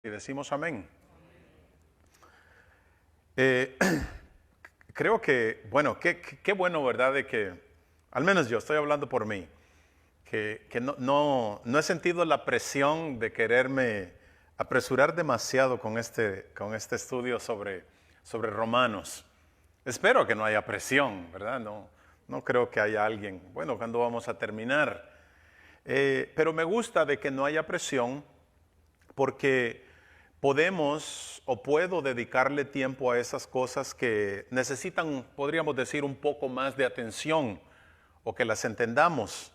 Y decimos amén. Eh, Creo que, bueno, qué bueno, ¿verdad? De que, al menos yo estoy hablando por mí, que no he sentido la presión de quererme apresurar demasiado con este estudio sobre Romanos. Espero que no haya presión, ¿verdad? No creo que haya alguien, bueno, ¿cuándo vamos a terminar? Pero me gusta de que no haya presión porque podemos o puedo dedicarle tiempo a esas cosas que necesitan, podríamos decir, un poco más de atención o que las entendamos.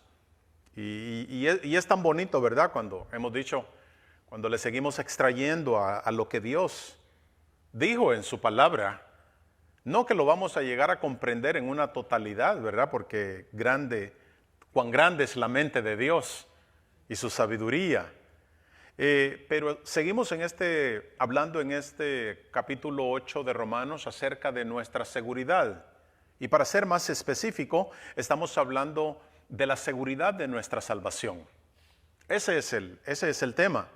Y es tan bonito, ¿verdad? Cuando hemos dicho, cuando le seguimos extrayendo a lo que Dios dijo en su palabra, no que lo vamos a llegar a comprender en una totalidad, ¿verdad? Porque cuán grande es la mente de Dios y su sabiduría. Pero seguimos hablando en este capítulo 8 de Romanos acerca de nuestra seguridad. Y para ser más específico, estamos hablando de la seguridad de nuestra salvación. Ese es el tema.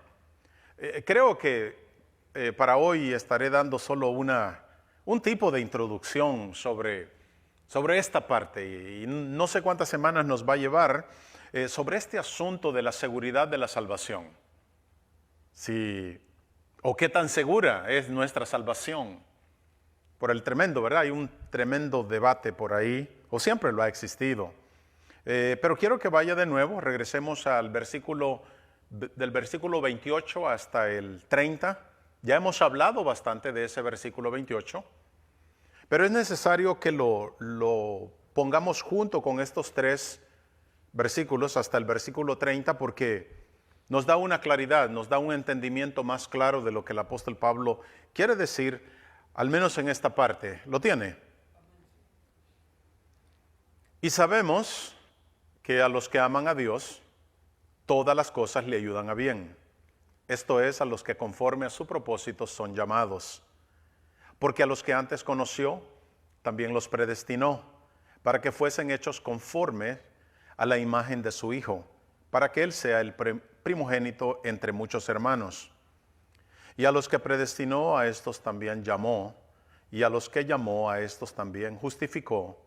Creo que para hoy estaré dando solo un tipo de introducción sobre esta parte. Y no sé cuántas semanas nos va a llevar sobre este asunto de la seguridad de la salvación. O qué tan segura es nuestra salvación. Por el tremendo, ¿verdad? Hay un tremendo debate por ahí, o siempre lo ha existido. Pero quiero que vaya de nuevo, regresemos del versículo 28 hasta el 30. Ya hemos hablado bastante de ese versículo 28, pero es necesario que lo pongamos junto con estos tres versículos hasta el versículo 30 porque nos da una claridad, nos da un entendimiento más claro de lo que el apóstol Pablo quiere decir, al menos en esta parte. ¿Lo tiene? Y sabemos que a los que aman a Dios, todas las cosas le ayudan a bien. Esto es, a los que conforme a su propósito son llamados. Porque a los que antes conoció, también los predestinó, para que fuesen hechos conforme a la imagen de su Hijo, para que Él sea el primogénito entre muchos hermanos. Y a los que predestinó, a estos también llamó, y a los que llamó, a estos también justificó,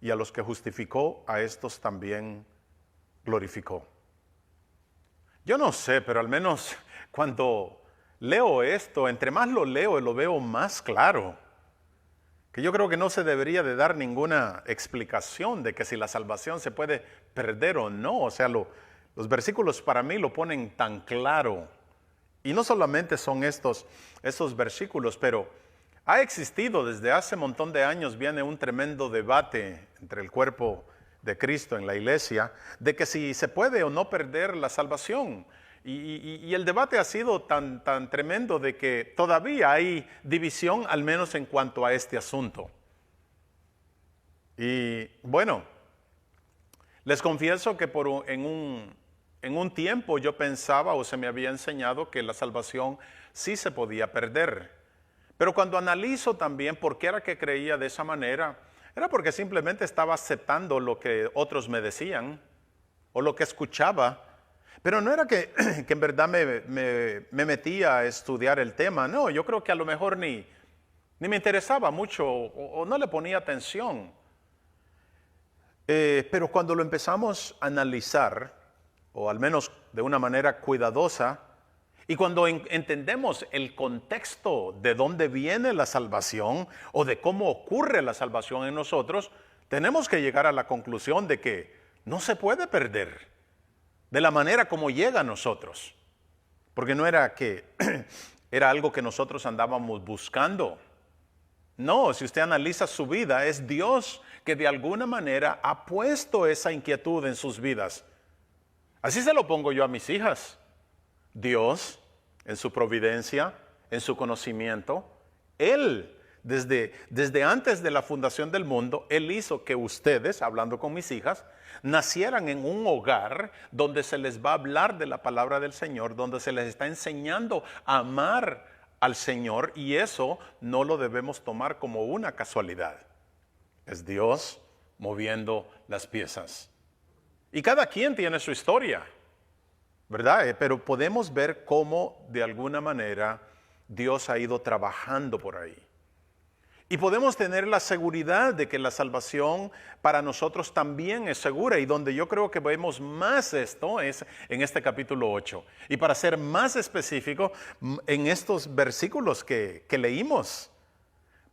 y a los que justificó, a estos también glorificó. Yo no sé, pero al menos cuando leo esto, entre más lo leo, lo veo más claro. Que yo creo que no se debería de dar ninguna explicación de que si la salvación se puede perder o no. O sea, los versículos para mí lo ponen tan claro. Y no solamente son estos versículos, pero ha existido desde hace un montón de años, viene un tremendo debate entre el cuerpo de Cristo en la iglesia, de que si se puede o no perder la salvación. Y el debate ha sido tan tremendo de que todavía hay división, al menos en cuanto a este asunto. Y bueno, les confieso que en un tiempo yo pensaba o se me había enseñado que la salvación sí se podía perder. Pero cuando analizo también por qué era que creía de esa manera, era porque simplemente estaba aceptando lo que otros me decían o lo que escuchaba. Pero no era que en verdad me metía a estudiar el tema. No, yo creo que a lo mejor ni me interesaba mucho o no le ponía atención. Pero cuando lo empezamos a analizar, o al menos de una manera cuidadosa, y cuando entendemos el contexto de dónde viene la salvación o de cómo ocurre la salvación en nosotros, tenemos que llegar a la conclusión de que no se puede perder de la manera como llega a nosotros. Porque no era que era algo que nosotros andábamos buscando. No, si usted analiza su vida, es Dios que de alguna manera ha puesto esa inquietud en sus vidas. Así se lo pongo yo a mis hijas. Dios, en su providencia, en su conocimiento, Él, desde antes de la fundación del mundo, Él hizo que ustedes, hablando con mis hijas, nacieran en un hogar donde se les va a hablar de la palabra del Señor, donde se les está enseñando a amar al Señor, y eso no lo debemos tomar como una casualidad. Es Dios moviendo las piezas. Y cada quien tiene su historia, ¿verdad? Pero podemos ver cómo de alguna manera Dios ha ido trabajando por ahí. Y podemos tener la seguridad de que la salvación para nosotros también es segura. Y donde yo creo que vemos más esto es en este capítulo 8. Y para ser más específico, en estos versículos que leímos.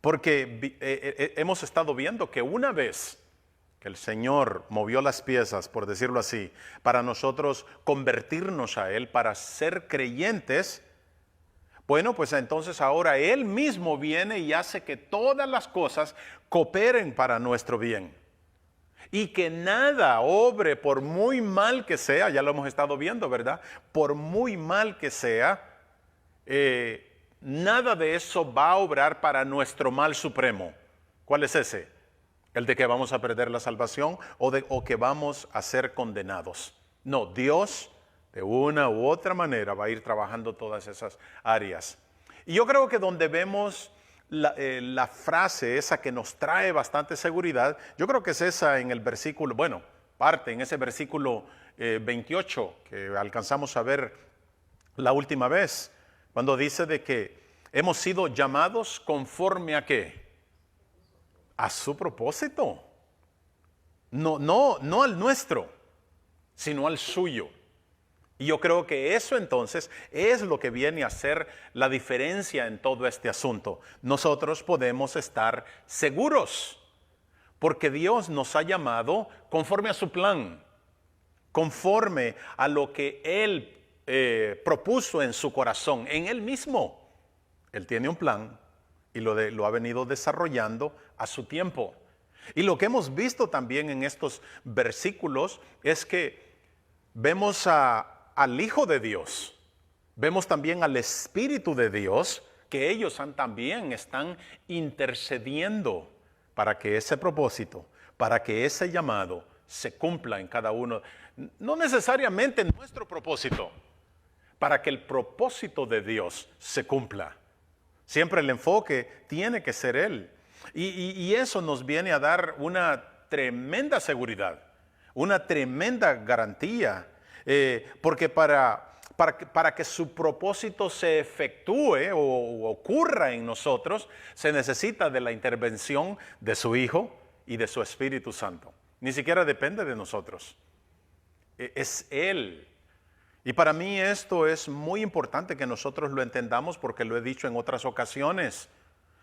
Porque hemos estado viendo que una vez que el Señor movió las piezas, por decirlo así, para nosotros convertirnos a Él, para ser creyentes, bueno, pues entonces ahora Él mismo viene y hace que todas las cosas cooperen para nuestro bien. Y que nada obre, por muy mal que sea, ya lo hemos estado viendo, ¿verdad? Por muy mal que sea, nada de eso va a obrar para nuestro mal supremo. ¿Cuál es ese? El de que vamos a perder la salvación o que vamos a ser condenados. No, Dios de una u otra manera va a ir trabajando todas esas áreas. Y yo creo que donde vemos la frase esa que nos trae bastante seguridad, yo creo que es esa en el versículo, bueno, parte en ese versículo 28 que alcanzamos a ver la última vez, cuando dice de que hemos sido llamados conforme a ¿qué? A su propósito. No al nuestro, sino al suyo. Y yo creo que eso entonces es lo que viene a ser la diferencia en todo este asunto. Nosotros podemos estar seguros porque Dios nos ha llamado conforme a su plan, conforme a lo que Él propuso en su corazón, en Él mismo. Él tiene un plan y lo ha venido desarrollando a su tiempo. Y lo que hemos visto también en estos versículos es que vemos al Hijo de Dios, vemos también al Espíritu de Dios, que ellos también están intercediendo para que ese propósito, para que ese llamado se cumpla en cada uno. No necesariamente nuestro propósito, para que el propósito de Dios se cumpla. Siempre el enfoque tiene que ser Él. Y eso nos viene a dar una tremenda seguridad, una tremenda garantía. Porque para que su propósito se efectúe o ocurra en nosotros, se necesita de la intervención de su Hijo y de su Espíritu Santo. Ni siquiera depende de nosotros. Es Él. Y para mí esto es muy importante que nosotros lo entendamos porque lo he dicho en otras ocasiones.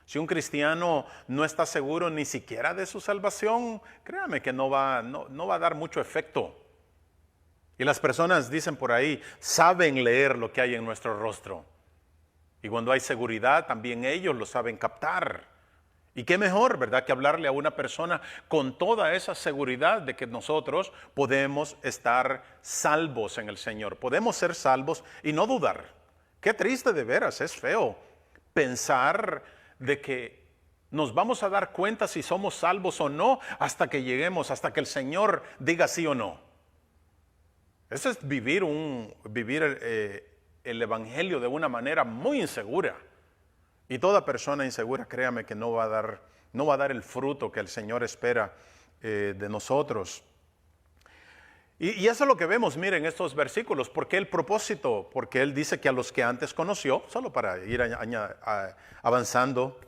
Si un cristiano no está seguro ni siquiera de su salvación, créame que no va a dar mucho efecto. Y las personas dicen por ahí, saben leer lo que hay en nuestro rostro. Y cuando hay seguridad, también ellos lo saben captar. Y qué mejor, ¿verdad?, que hablarle a una persona con toda esa seguridad de que nosotros podemos estar salvos en el Señor. Podemos ser salvos y no dudar. Qué triste de veras, es feo pensar de que nos vamos a dar cuenta si somos salvos o no hasta que lleguemos, hasta que el Señor diga sí o no. Eso es vivir el Evangelio de una manera muy insegura. Y toda persona insegura, créame que no va a dar el fruto que el Señor espera de nosotros. Y eso es lo que vemos, miren, estos versículos. ¿Por qué el propósito? Porque Él dice que a los que antes conoció, solo para ir avanzando,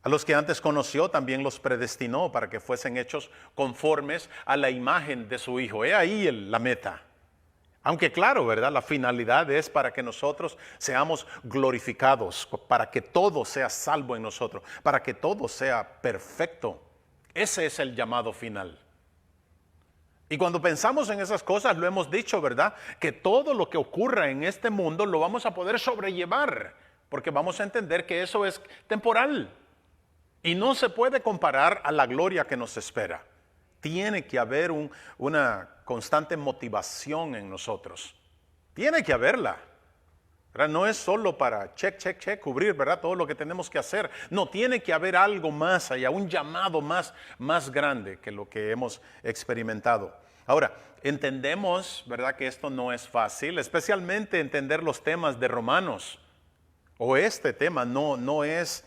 a los que antes conoció también los predestinó para que fuesen hechos conformes a la imagen de su Hijo. He ahí la meta. Aunque claro, ¿verdad? La finalidad es para que nosotros seamos glorificados, para que todo sea salvo en nosotros, para que todo sea perfecto. Ese es el llamado final. Y cuando pensamos en esas cosas, lo hemos dicho, ¿verdad? Que todo lo que ocurra en este mundo lo vamos a poder sobrellevar, porque vamos a entender que eso es temporal y no se puede comparar a la gloria que nos espera. Tiene que haber una constante motivación en nosotros. Tiene que haberla. ¿Verdad? No es solo para check, cubrir, ¿verdad?, todo lo que tenemos que hacer. No, tiene que haber algo más allá, un llamado más grande que lo que hemos experimentado. Ahora, entendemos, ¿verdad?, que esto no es fácil, especialmente entender los temas de Romanos. O este tema no es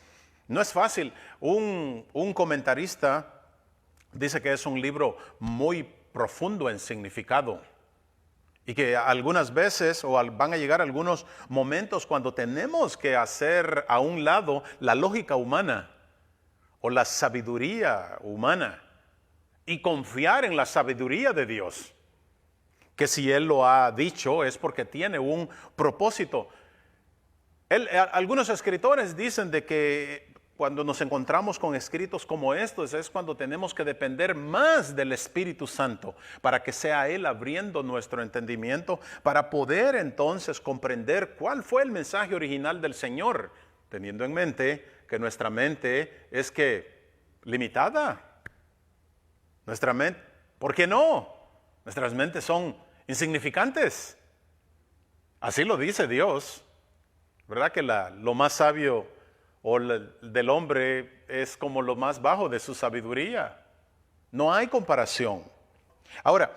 fácil. Un comentarista dice que es un libro muy profundo en significado Y que algunas veces van a llegar algunos momentos cuando tenemos que hacer a un lado la lógica humana o la sabiduría humana y confiar en la sabiduría de Dios. Que si Él lo ha dicho es porque tiene un propósito. Algunos escritores dicen de que cuando nos encontramos con escritos como estos es cuando tenemos que depender más del Espíritu Santo para que sea Él abriendo nuestro entendimiento para poder entonces comprender cuál fue el mensaje original del Señor, teniendo en mente que nuestra mente es limitada. Nuestra mente, ¿por qué no? Nuestras mentes son insignificantes. Así lo dice Dios, ¿verdad? Que lo más sabio del hombre es como lo más bajo de su sabiduría. No hay comparación. Ahora,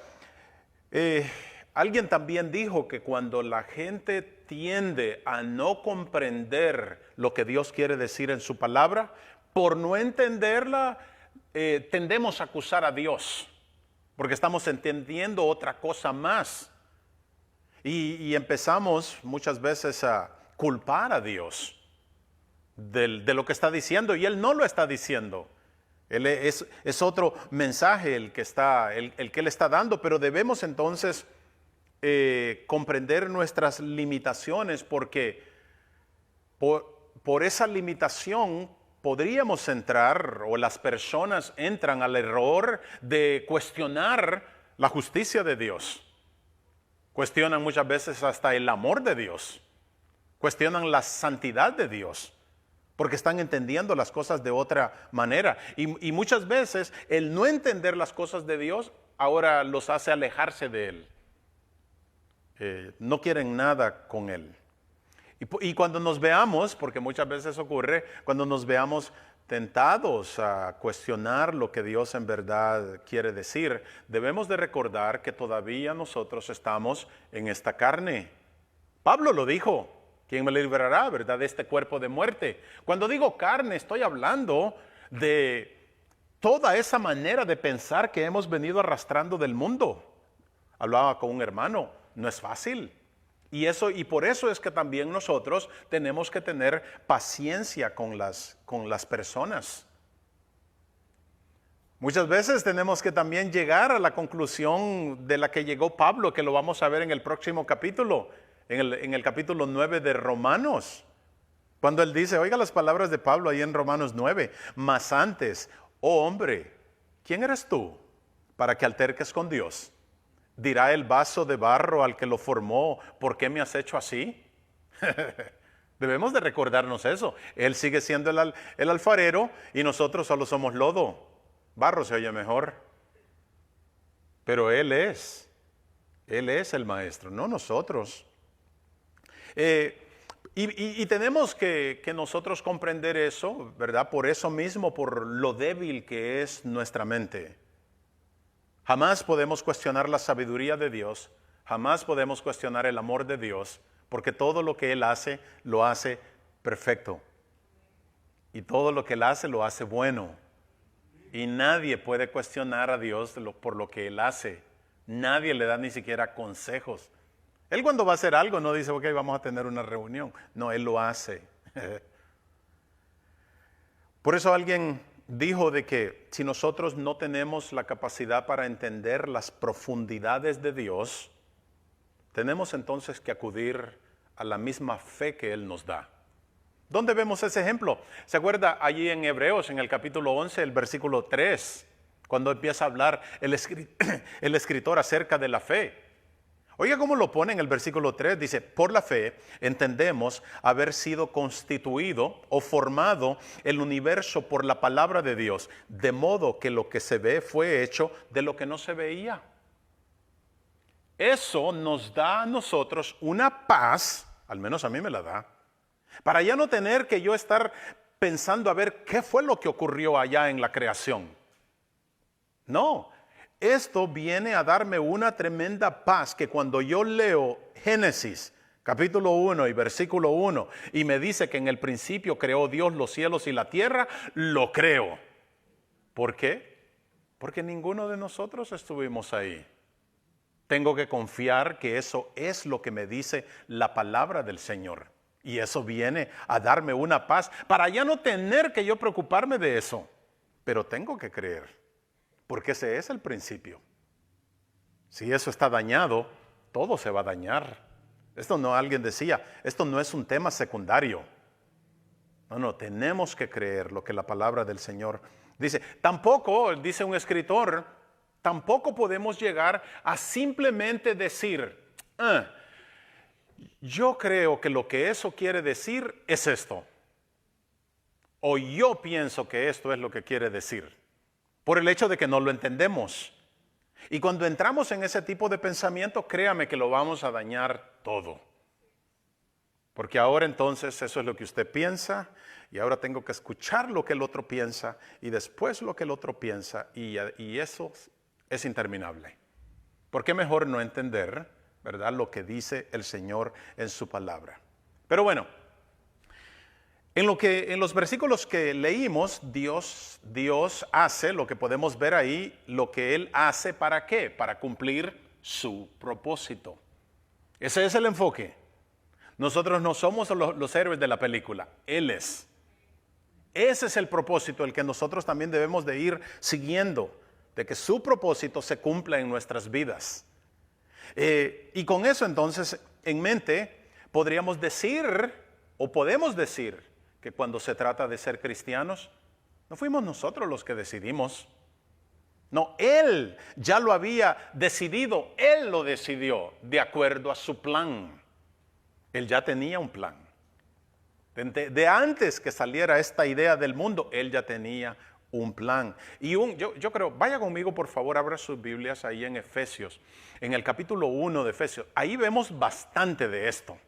alguien también dijo que cuando la gente tiende a no comprender lo que Dios quiere decir en su palabra, por no entenderla, tendemos a acusar a Dios, porque estamos entendiendo otra cosa más. Y empezamos muchas veces a culpar a Dios de lo que está diciendo, y Él no lo está diciendo. Es otro mensaje el que Él está dando, pero debemos entonces comprender nuestras limitaciones, porque por esa limitación podríamos entrar, o las personas entran al error de cuestionar la justicia de Dios. Cuestionan muchas veces hasta el amor de Dios. Cuestionan la santidad de Dios, porque están entendiendo las cosas de otra manera. Y muchas veces el no entender las cosas de Dios ahora los hace alejarse de Él. No quieren nada con Él. Y cuando nos veamos, porque muchas veces ocurre, cuando nos veamos tentados a cuestionar lo que Dios en verdad quiere decir, debemos de recordar que todavía nosotros estamos en esta carne. Pablo lo dijo: ¿quién me librará, verdad, de este cuerpo de muerte? Cuando digo carne, estoy hablando de toda esa manera de pensar que hemos venido arrastrando del mundo. Hablaba con un hermano, no es fácil. Y por eso es que también nosotros tenemos que tener paciencia con las personas. Muchas veces tenemos que también llegar a la conclusión de la que llegó Pablo, que lo vamos a ver en el próximo capítulo, en el capítulo 9 de Romanos. Cuando él dice, oiga las palabras de Pablo ahí en Romanos 9, mas antes, oh hombre, ¿quién eres tú para que alterques con Dios? ¿Dirá el vaso de barro al que lo formó, ¿por qué me has hecho así? Debemos de recordarnos eso. Él sigue siendo el alfarero y nosotros solo somos lodo. Barro se oye mejor. Pero Él es el maestro, no nosotros. Y tenemos que nosotros comprender eso, ¿verdad? Por eso mismo, por lo débil que es nuestra mente. Jamás podemos cuestionar la sabiduría de Dios, jamás podemos cuestionar el amor de Dios, porque todo lo que Él hace, lo hace perfecto. Y todo lo que Él hace, lo hace bueno. Y nadie puede cuestionar a Dios por lo que Él hace. Nadie le da ni siquiera consejos. Él cuando va a hacer algo no dice, ok, vamos a tener una reunión. No, Él lo hace. Por eso alguien dijo de que si nosotros no tenemos la capacidad para entender las profundidades de Dios, tenemos entonces que acudir a la misma fe que Él nos da. ¿Dónde vemos ese ejemplo? ¿Se acuerda allí en Hebreos, en el capítulo 11, el versículo 3, cuando empieza a hablar el escritor acerca de la fe? Oiga cómo lo pone en el versículo 3, dice, por la fe entendemos haber sido constituido o formado el universo por la palabra de Dios, de modo que lo que se ve fue hecho de lo que no se veía. Eso nos da a nosotros una paz, al menos a mí me la da, para ya no tener que yo estar pensando a ver qué fue lo que ocurrió allá en la creación. No. Esto viene a darme una tremenda paz que cuando yo leo Génesis capítulo 1 y versículo 1 y me dice que en el principio creó Dios los cielos y la tierra, lo creo. ¿Por qué? Porque ninguno de nosotros estuvimos ahí. Tengo que confiar que eso es lo que me dice la palabra del Señor. Y eso viene a darme una paz para ya no tener que yo preocuparme de eso. Pero tengo que creer, porque ese es el principio. Si eso está dañado, todo se va a dañar. Esto no, alguien decía, esto no es un tema secundario. No, tenemos que creer lo que la palabra del Señor dice. Tampoco, dice un escritor, tampoco podemos llegar a simplemente decir, yo creo que lo que eso quiere decir es esto. O yo pienso que esto es lo que quiere decir. Por el hecho de que no lo entendemos. Y cuando entramos en ese tipo de pensamiento, créame que lo vamos a dañar todo. Porque ahora entonces eso es lo que usted piensa y ahora tengo que escuchar lo que el otro piensa y después lo que el otro piensa y eso es interminable. ¿Por qué mejor no entender, verdad, lo que dice el Señor en su palabra? Pero bueno, en los versículos que leímos, Dios hace lo que podemos ver ahí, lo que Él hace ¿para qué? Para cumplir su propósito. Ese es el enfoque. Nosotros no somos los héroes de la película, Él es. Ese es el propósito, el que nosotros también debemos de ir siguiendo, de que su propósito se cumpla en nuestras vidas. Y con eso entonces en mente podríamos decir, o podemos decir, que cuando se trata de ser cristianos, no fuimos nosotros los que decidimos. No, Él ya lo había decidido, Él lo decidió de acuerdo a su plan. Él ya tenía un plan. De antes que saliera esta idea del mundo, Él ya tenía un plan. Y yo creo, vaya conmigo por favor, abra sus Biblias ahí en Efesios, en el capítulo 1 de Efesios. Ahí vemos bastante de esto.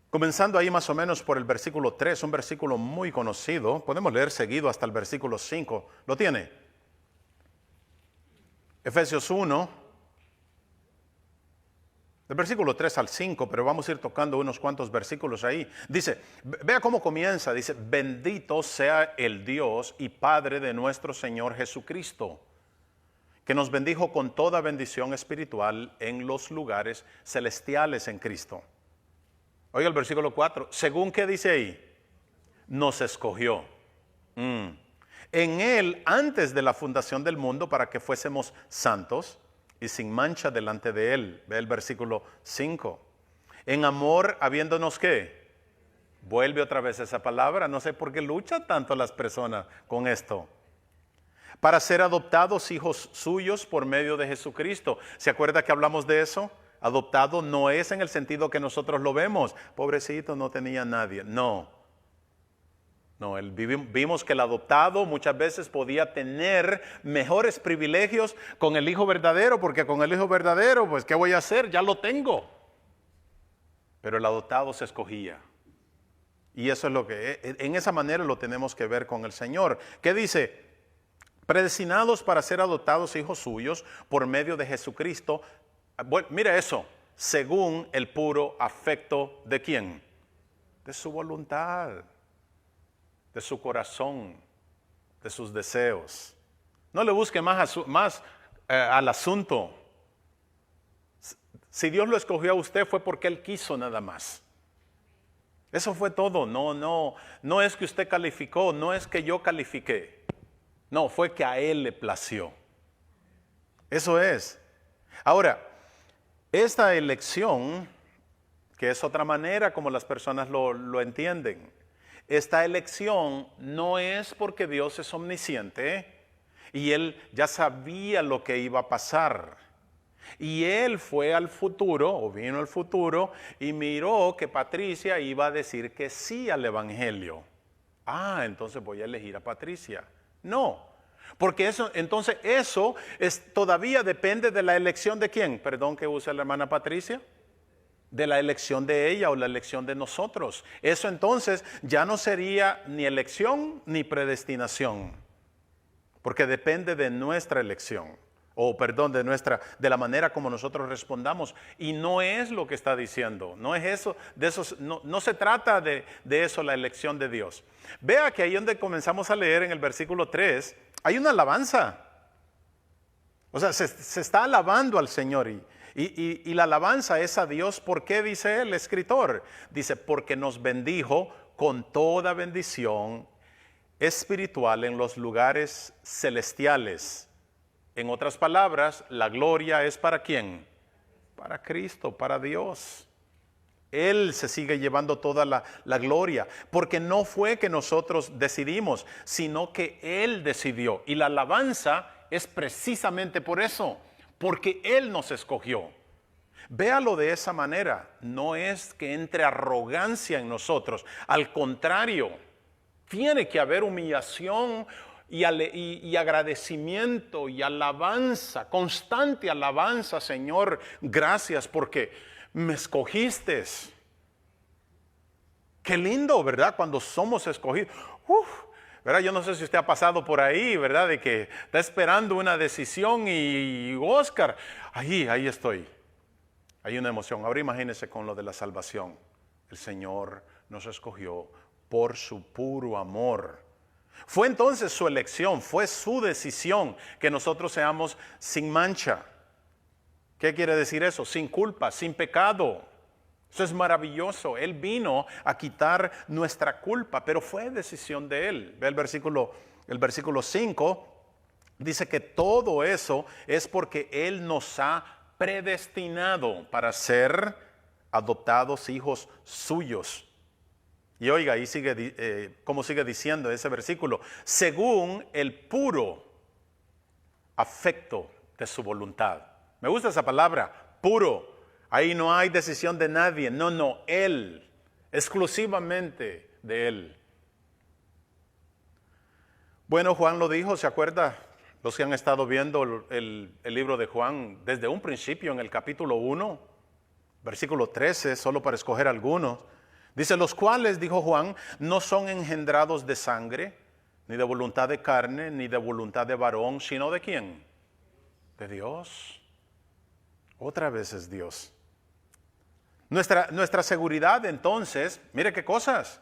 Comenzando ahí más o menos por el versículo 3, un versículo muy conocido. Podemos leer seguido hasta el versículo 5. ¿Lo tiene? Efesios 1, del versículo 3 al 5, pero vamos a ir tocando unos cuantos versículos ahí. Dice, vea cómo comienza, dice, bendito sea el Dios y Padre de nuestro Señor Jesucristo, que nos bendijo con toda bendición espiritual en los lugares celestiales en Cristo. Oiga el versículo 4, según que dice ahí, nos escogió en Él antes de la fundación del mundo para que fuésemos santos y sin mancha delante de Él. Ve el versículo 5. En amor, habiéndonos ¿qué? Vuelve otra vez esa palabra, no sé por qué luchan tanto las personas con esto. Para ser adoptados hijos suyos por medio de Jesucristo. ¿Se acuerda que hablamos de eso? Adoptado no es en el sentido que nosotros lo vemos. Pobrecito, no tenía nadie. No, vimos que el adoptado muchas veces podía tener mejores privilegios con el hijo verdadero, porque con el hijo verdadero, pues, ¿qué voy a hacer? Ya lo tengo. Pero el adoptado se escogía. Y eso es lo que, en esa manera lo tenemos que ver con el Señor. ¿Qué dice? Predestinados para ser adoptados hijos suyos por medio de Jesucristo. Bueno, mira eso, según el puro afecto ¿de quién? De su voluntad, de su corazón, de sus deseos. No le busque más al asunto. Si Dios lo escogió a usted fue porque Él quiso nada más. Eso fue todo. No es que usted calificó, no es que yo califiqué. No, fue que a Él le plació. Eso es. Ahora, esta elección, que es otra manera como las personas lo entienden, esta elección no es porque Dios es omnisciente y Él ya sabía lo que iba a pasar. Y Él fue al futuro, o vino al futuro, y miró que Patricia iba a decir que sí al Evangelio. Entonces voy a elegir a Patricia. No. Porque eso todavía depende de la elección de quién. Perdón que use la hermana Patricia. De la elección de ella o la elección de nosotros. Eso entonces ya no sería ni elección ni predestinación. Porque depende de nuestra elección. De la manera como nosotros respondamos. Y no es lo que está diciendo. No es eso, no se trata de eso la elección de Dios. Vea que ahí donde comenzamos a leer en el versículo 3, hay una alabanza. O sea, se está alabando al Señor y la alabanza es a Dios. ¿Por qué dice el escritor? Dice, porque nos bendijo con toda bendición espiritual en los lugares celestiales. En otras palabras, la gloria es ¿para quién? Para Cristo, para Dios. Él se sigue llevando toda la gloria, porque no fue que nosotros decidimos, sino que Él decidió. Y la alabanza es precisamente por eso, porque Él nos escogió. Véalo de esa manera, no es que entre arrogancia en nosotros, al contrario, tiene que haber humillación y agradecimiento y alabanza, constante alabanza. Señor, gracias porque me escogiste. Qué lindo, ¿verdad? Cuando somos escogidos. ¿Verdad? Yo no sé si usted ha pasado por ahí, ¿verdad? De que está esperando una decisión y Oscar, ahí estoy. Hay una emoción. Ahora imagínese con lo de la salvación. El Señor nos escogió por su puro amor. Fue entonces su elección, fue su decisión que nosotros seamos sin mancha. ¿Qué quiere decir eso? Sin culpa, sin pecado. Eso es maravilloso. Él vino a quitar nuestra culpa, pero fue decisión de Él. Ve el versículo 5, dice que todo eso es porque Él nos ha predestinado para ser adoptados hijos suyos. Y oiga, ahí sigue, como sigue diciendo ese versículo, según el puro afecto de su voluntad. Me gusta esa palabra, puro. Ahí no hay decisión de nadie, no, Él, exclusivamente de Él. Bueno, Juan lo dijo, ¿se acuerda? Los que han estado viendo el libro de Juan desde un principio en el capítulo 1, versículo 13, solo para escoger algunos. Dice, los cuales, dijo Juan, no son engendrados de sangre, ni de voluntad de carne, ni de voluntad de varón, sino ¿de quién? De Dios. Otra vez es Dios. Nuestra seguridad entonces, mire qué cosas,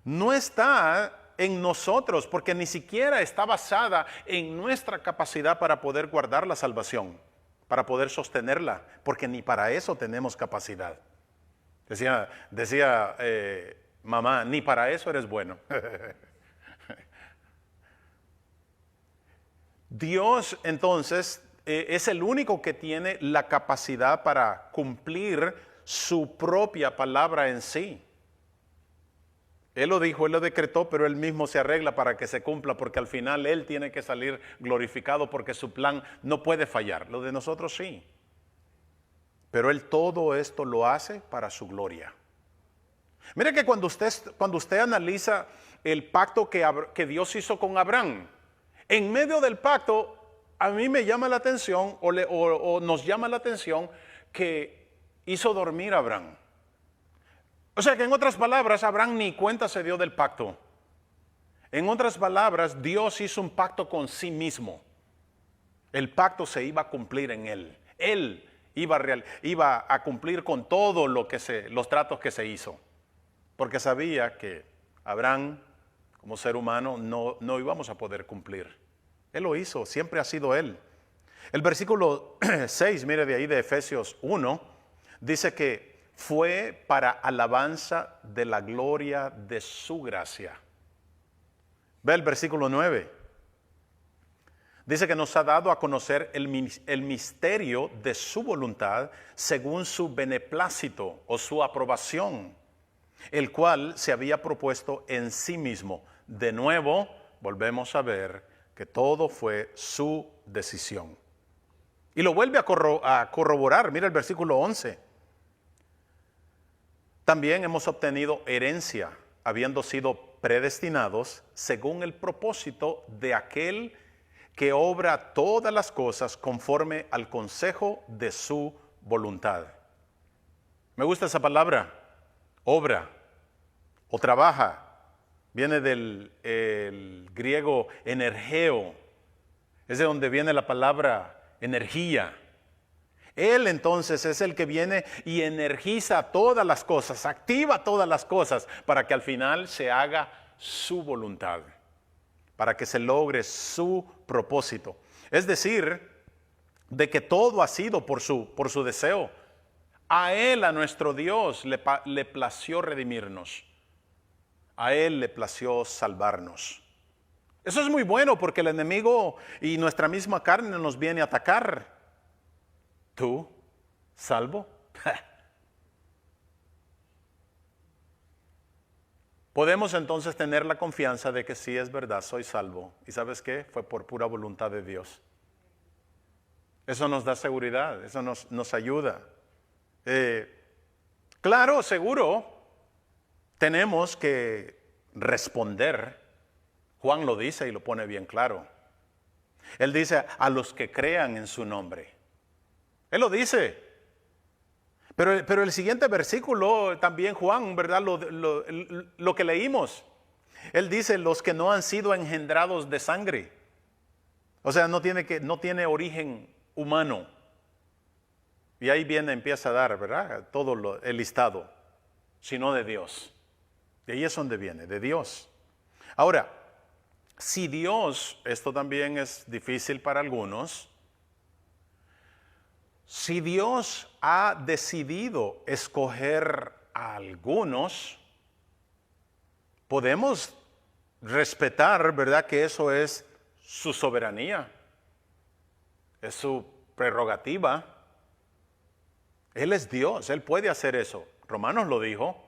no está en nosotros, porque ni siquiera está basada en nuestra capacidad para poder guardar la salvación, para poder sostenerla, porque ni para eso tenemos capacidad. Decía mamá, ni para eso eres bueno. Dios entonces es el único que tiene la capacidad para cumplir su propia palabra en sí. Él lo dijo, Él lo decretó, pero Él mismo se arregla para que se cumpla, porque al final Él tiene que salir glorificado, porque su plan no puede fallar. Lo de nosotros sí. Pero Él todo esto lo hace para su gloria. Mire que cuando usted analiza el pacto que Dios hizo con Abraham, en medio del pacto, a mí me llama la atención, o nos llama la atención, que hizo dormir a Abraham. O sea que en otras palabras, Abraham ni cuenta se dio del pacto. En otras palabras, Dios hizo un pacto con sí mismo. El pacto se iba a cumplir en Él. Él iba a cumplir con todo los tratos que se hizo. Porque sabía que Abraham, como ser humano, no íbamos a poder cumplir. Él lo hizo, siempre ha sido Él. El versículo 6, mire de ahí de Efesios 1, dice que fue para alabanza de la gloria de su gracia. Ve el versículo 9. Dice que nos ha dado a conocer el misterio de su voluntad según su beneplácito o su aprobación, el cual se había propuesto en sí mismo. De nuevo, volvemos a ver que todo fue su decisión. Y lo vuelve a corroborar. Mira el versículo 11. También hemos obtenido herencia, habiendo sido predestinados según el propósito de aquel que obra todas las cosas conforme al consejo de su voluntad. Me gusta esa palabra, obra o trabaja. Viene del griego energeo, es de donde viene la palabra energía. Él entonces es el que viene y energiza todas las cosas, activa todas las cosas para que al final se haga su voluntad, para que se logre su propósito. Es decir, de que todo ha sido por su deseo. A Él, a nuestro Dios, le plació redimirnos. A Él le plació salvarnos. Eso es muy bueno porque el enemigo y nuestra misma carne nos viene a atacar. ¿Tú, salvo? Podemos entonces tener la confianza de que sí es verdad, soy salvo. ¿Y sabes qué? Fue por pura voluntad de Dios. Eso nos da seguridad, eso nos ayuda. Claro, seguro, tenemos que responder. Juan lo dice y lo pone bien claro. Él dice, a los que crean en su nombre. Él lo dice. Pero el siguiente versículo, también Juan, ¿verdad? Lo que leímos. Él dice, los que no han sido engendrados de sangre. O sea, no tiene origen humano. Y ahí empieza a dar, ¿verdad? Todo el listado, sino de Dios. De ahí es donde viene, de Dios. Ahora, si Dios, esto también es difícil para algunos, si Dios ha decidido escoger a algunos, podemos respetar, ¿verdad? Que eso es su soberanía, es su prerrogativa. Él es Dios, Él puede hacer eso. Romanos lo dijo.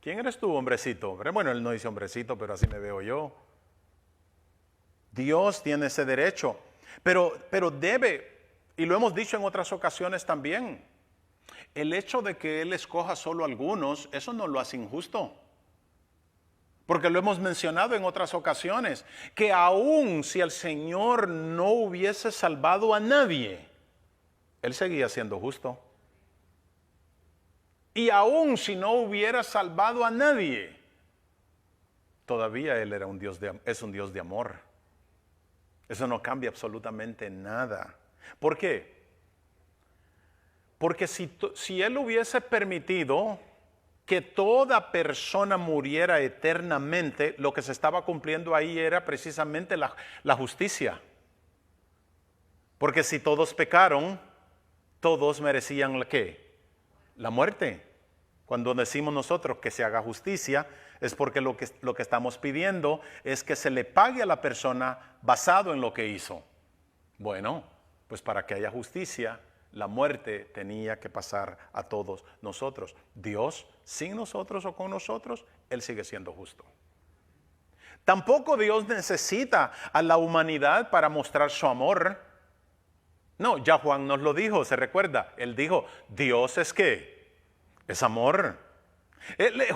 ¿Quién eres tú, hombrecito? Bueno, Él no dice hombrecito, pero así me veo yo. Dios tiene ese derecho, pero debe, y lo hemos dicho en otras ocasiones también, el hecho de que Él escoja solo algunos, eso no lo hace injusto. Porque lo hemos mencionado en otras ocasiones, que aun si el Señor no hubiese salvado a nadie, Él seguía siendo justo. Y aun si no hubiera salvado a nadie, todavía Él es un Dios de amor. Eso no cambia absolutamente nada. ¿Por qué? Porque si Él hubiese permitido que toda persona muriera eternamente, lo que se estaba cumpliendo ahí era precisamente la justicia. Porque si todos pecaron, todos merecían ¿la qué? La muerte. Cuando decimos nosotros que se haga justicia, es porque lo que estamos pidiendo es que se le pague a la persona basado en lo que hizo. Bueno, pues para que haya justicia, la muerte tenía que pasar a todos nosotros. Dios, sin nosotros o con nosotros, Él sigue siendo justo. Tampoco Dios necesita a la humanidad para mostrar su amor. No, ya Juan nos lo dijo, ¿se recuerda? Él dijo, Dios es ¿qué? Es amor.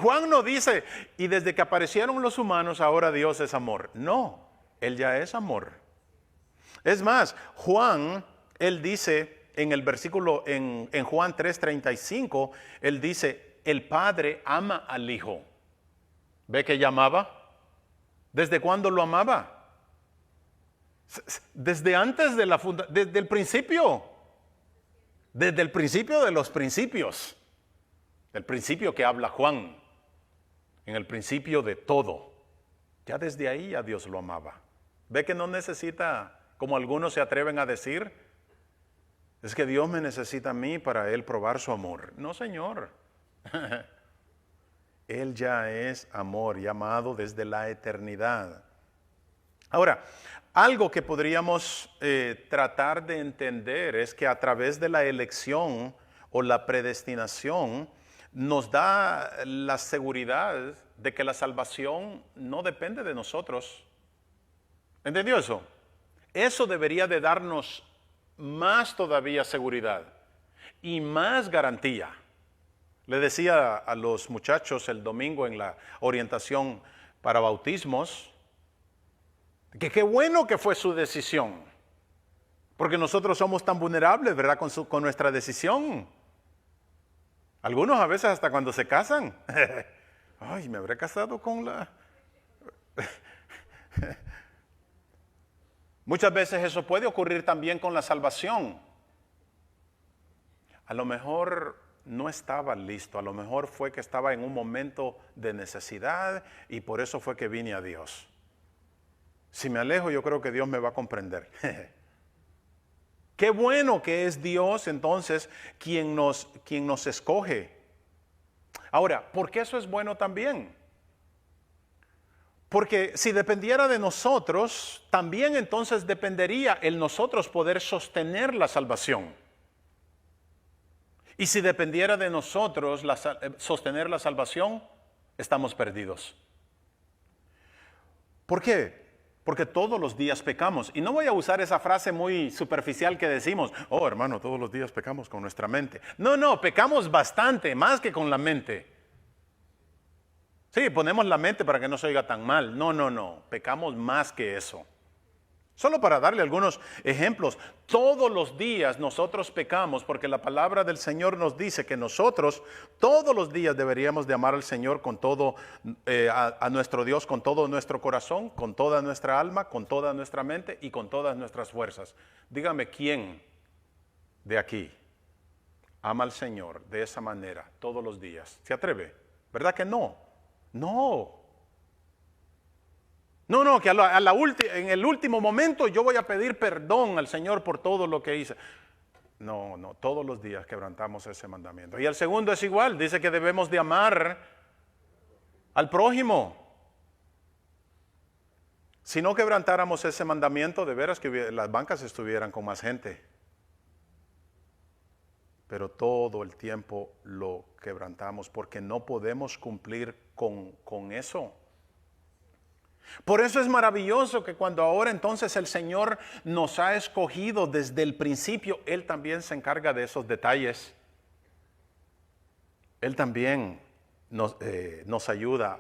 Juan no dice, y desde que aparecieron los humanos, ahora Dios es amor. No, Él ya es amor. Es más, Juan, él dice en el versículo, en Juan 3:35, él dice, el Padre ama al Hijo. ¿Ve que llamaba? ¿Desde cuándo lo amaba? Desde antes desde el principio. Desde el principio de los principios. El principio que habla Juan, en el principio de todo. Ya desde ahí a Dios lo amaba. ¿Ve que no necesita, como algunos se atreven a decir, es que Dios me necesita a mí para Él probar su amor? No, Señor. Él ya es amor y amado desde la eternidad. Ahora, algo que podríamos tratar de entender es que a través de la elección o la predestinación, nos da la seguridad de que la salvación no depende de nosotros. ¿Entendió eso? Eso debería de darnos más todavía seguridad y más garantía. Le decía a los muchachos el domingo en la orientación para bautismos, que qué bueno que fue su decisión, porque nosotros somos tan vulnerables, ¿verdad? Con nuestra decisión. Algunos a veces hasta cuando se casan, ay, me habré casado con la... Muchas veces eso puede ocurrir también con la salvación. A lo mejor no estaba listo, a lo mejor fue que estaba en un momento de necesidad y por eso fue que vine a Dios. Si me alejo, yo creo que Dios me va a comprender. Qué bueno que es Dios entonces quien nos escoge. Ahora, ¿por qué eso es bueno también? Porque si dependiera de nosotros, también entonces dependería el nosotros poder sostener la salvación. Y si dependiera de nosotros sostener la salvación, estamos perdidos. ¿Por qué? Porque todos los días pecamos. Y no voy a usar esa frase muy superficial que decimos, oh hermano, todos los días pecamos con nuestra mente. No, pecamos bastante, más que con la mente. Sí, ponemos la mente para que no se oiga tan mal. No, pecamos más que eso. Solo para darle algunos ejemplos, todos los días nosotros pecamos porque la palabra del Señor nos dice que nosotros todos los días deberíamos de amar al Señor con todo, a nuestro Dios con todo nuestro corazón, con toda nuestra alma, con toda nuestra mente y con todas nuestras fuerzas. Dígame, ¿quién de aquí ama al Señor de esa manera todos los días? ¿Se atreve? ¿Verdad que no? No, que en el último momento yo voy a pedir perdón al Señor por todo lo que hice. No, todos los días quebrantamos ese mandamiento. Y el segundo es igual, dice que debemos de amar al prójimo. Si no quebrantáramos ese mandamiento, de veras que las bancas estuvieran con más gente. Pero todo el tiempo lo quebrantamos porque no podemos cumplir con eso. Por eso es maravilloso que cuando ahora entonces el Señor nos ha escogido desde el principio, Él también se encarga de esos detalles. Él también nos ayuda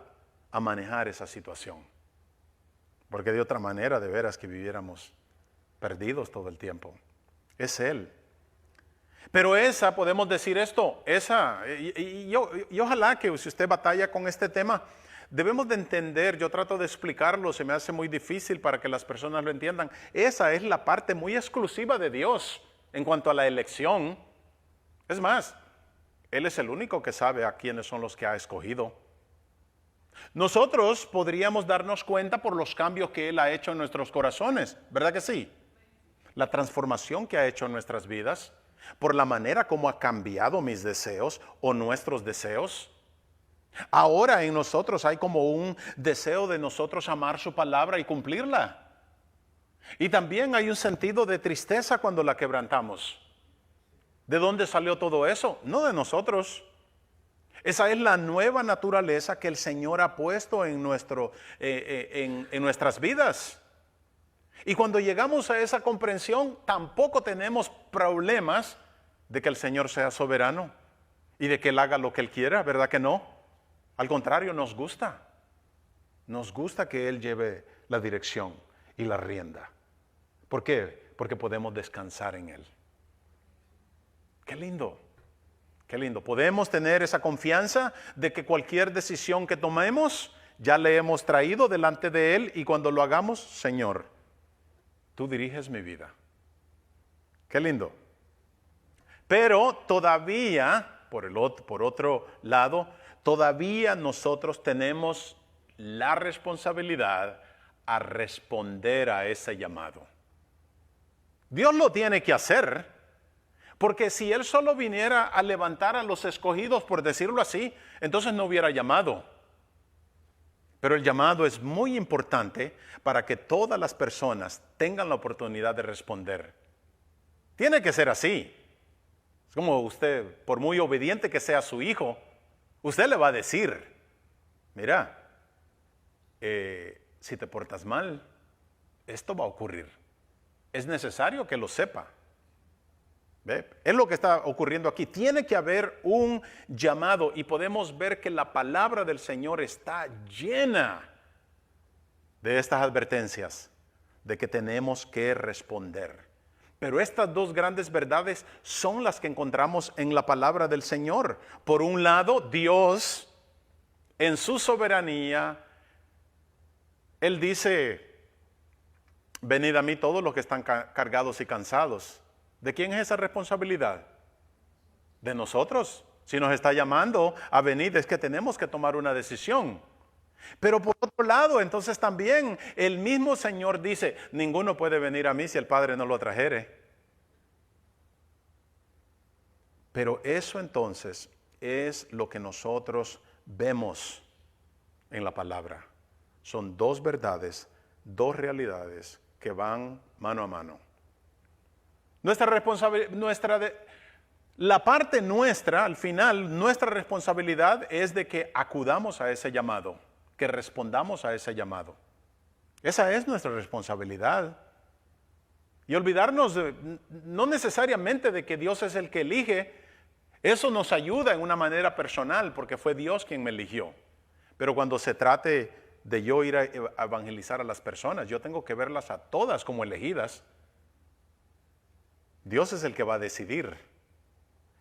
a manejar esa situación. Porque de otra manera, de veras que viviéramos perdidos todo el tiempo. Es Él. Pero podemos decir esto, y ojalá que si usted batalla con este tema, debemos de entender, yo trato de explicarlo, se me hace muy difícil para que las personas lo entiendan. Esa es la parte muy exclusiva de Dios en cuanto a la elección. Es más, Él es el único que sabe a quiénes son los que ha escogido. Nosotros podríamos darnos cuenta por los cambios que Él ha hecho en nuestros corazones, ¿verdad que sí? La transformación que ha hecho en nuestras vidas, por la manera como ha cambiado mis deseos o nuestros deseos. Ahora en nosotros hay como un deseo de nosotros amar su palabra y cumplirla. Y también hay un sentido de tristeza cuando la quebrantamos. ¿De dónde salió todo eso? No de nosotros. Esa es la nueva naturaleza que el Señor ha puesto en nuestras vidas. Y cuando llegamos a esa comprensión, tampoco tenemos problemas de que el Señor sea soberano y de que Él haga lo que Él quiera, ¿verdad que no? Al contrario, nos gusta que Él lleve la dirección y la rienda. ¿Por qué? Porque podemos descansar en Él. Qué lindo, qué lindo. Podemos tener esa confianza de que cualquier decisión que tomemos, ya le hemos traído delante de Él y cuando lo hagamos, Señor, tú diriges mi vida. Qué lindo. Pero todavía, por otro lado, todavía nosotros tenemos la responsabilidad a responder a ese llamado. Dios lo tiene que hacer, porque si Él solo viniera a levantar a los escogidos, por decirlo así, entonces no hubiera llamado. Pero el llamado es muy importante para que todas las personas tengan la oportunidad de responder. Tiene que ser así. Es como usted, por muy obediente que sea su hijo, usted le va a decir, mira, si te portas mal, esto va a ocurrir. Es necesario que lo sepa. ¿Ve? Es lo que está ocurriendo aquí. Tiene que haber un llamado y podemos ver que la palabra del Señor está llena de estas advertencias de que tenemos que responder. Pero estas dos grandes verdades son las que encontramos en la palabra del Señor. Por un lado, Dios, en su soberanía, Él dice, venid a mí todos los que están cargados y cansados. ¿De quién es esa responsabilidad? De nosotros. Si nos está llamando a venir, es que tenemos que tomar una decisión. Pero por otro lado, entonces también el mismo Señor dice, ninguno puede venir a mí si el Padre no lo trajere. Pero eso entonces es lo que nosotros vemos en la palabra. Son dos verdades, dos realidades que van mano a mano. Nuestra responsabilidad, la parte nuestra, al final, nuestra responsabilidad es de que acudamos a ese llamado, que respondamos a ese llamado. Esa es nuestra responsabilidad. Y olvidarnos no necesariamente de que Dios es el que elige, eso nos ayuda en una manera personal porque fue Dios quien me eligió. Pero cuando se trate de yo ir a evangelizar a las personas, yo tengo que verlas a todas como elegidas. Dios es el que va a decidir,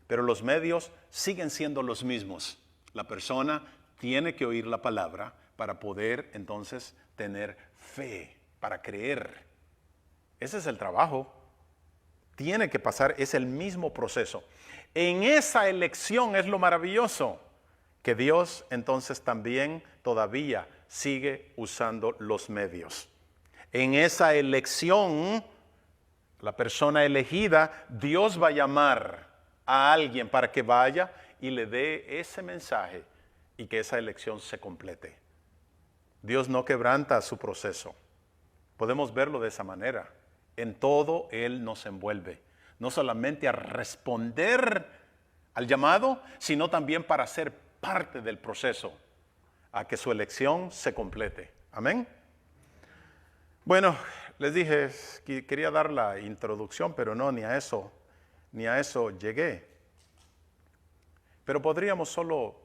pero los medios siguen siendo los mismos. La persona tiene que oír la palabra para poder entonces tener fe, para creer. Ese es el trabajo. Tiene que pasar, es el mismo proceso. En esa elección es lo maravilloso, que Dios entonces también todavía sigue usando los medios. En esa elección, la persona elegida, Dios va a llamar a alguien para que vaya y le dé ese mensaje y que esa elección se complete. Dios no quebranta su proceso. Podemos verlo de esa manera. En todo Él nos envuelve, no solamente a responder al llamado, sino también para ser parte del proceso, a que su elección se complete. Amén. Bueno, les dije que quería dar la introducción, pero no, ni a eso llegué. Pero podríamos solo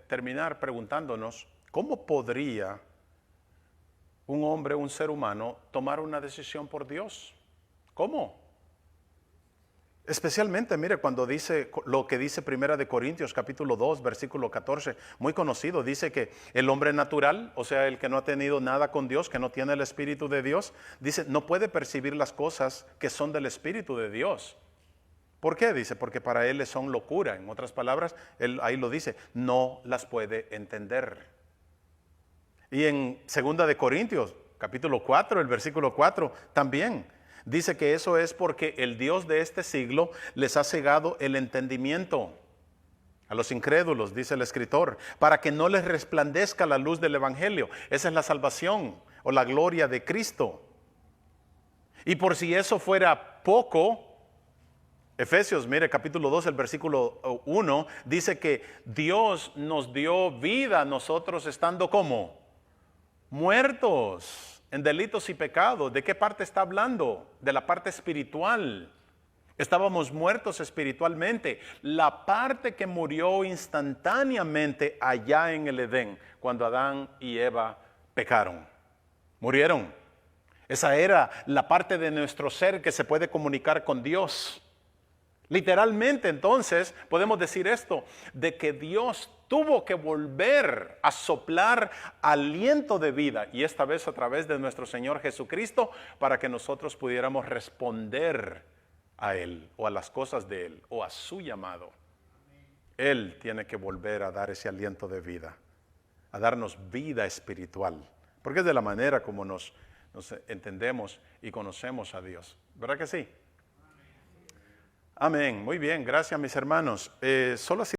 terminar preguntándonos, ¿cómo podría un hombre, un ser humano, tomar una decisión por Dios? ¿Cómo? Especialmente, mire, cuando dice lo que dice Primera de Corintios, capítulo 2, versículo 14, muy conocido, dice que el hombre natural, o sea, el que no ha tenido nada con Dios, que no tiene el Espíritu de Dios, dice, no puede percibir las cosas que son del Espíritu de Dios. ¿Por qué? Dice, porque para él son locura. En otras palabras, él ahí lo dice, no las puede entender. Y en 2 de Corintios, capítulo 4, el versículo 4, también dice que eso es porque el Dios de este siglo les ha cegado el entendimiento a los incrédulos, dice el escritor, para que no les resplandezca la luz del Evangelio. Esa es la salvación o la gloria de Cristo. Y por si eso fuera poco, Efesios, mire, capítulo 2, el versículo 1, dice que Dios nos dio vida, nosotros estando como muertos en delitos y pecados. ¿De qué parte está hablando? De la parte espiritual. Estábamos muertos espiritualmente. La parte que murió instantáneamente allá en el Edén, cuando Adán y Eva pecaron. Murieron. Esa era la parte de nuestro ser que se puede comunicar con Dios. Literalmente, entonces, podemos decir esto, de que Dios tuvo que volver a soplar aliento de vida, y esta vez a través de nuestro Señor Jesucristo, para que nosotros pudiéramos responder a Él, o a las cosas de Él, o a su llamado. Él tiene que volver a dar ese aliento de vida, a darnos vida espiritual, porque es de la manera como nos entendemos y conocemos a Dios. ¿Verdad que sí? Amén. Muy bien. Gracias, mis hermanos. Solo así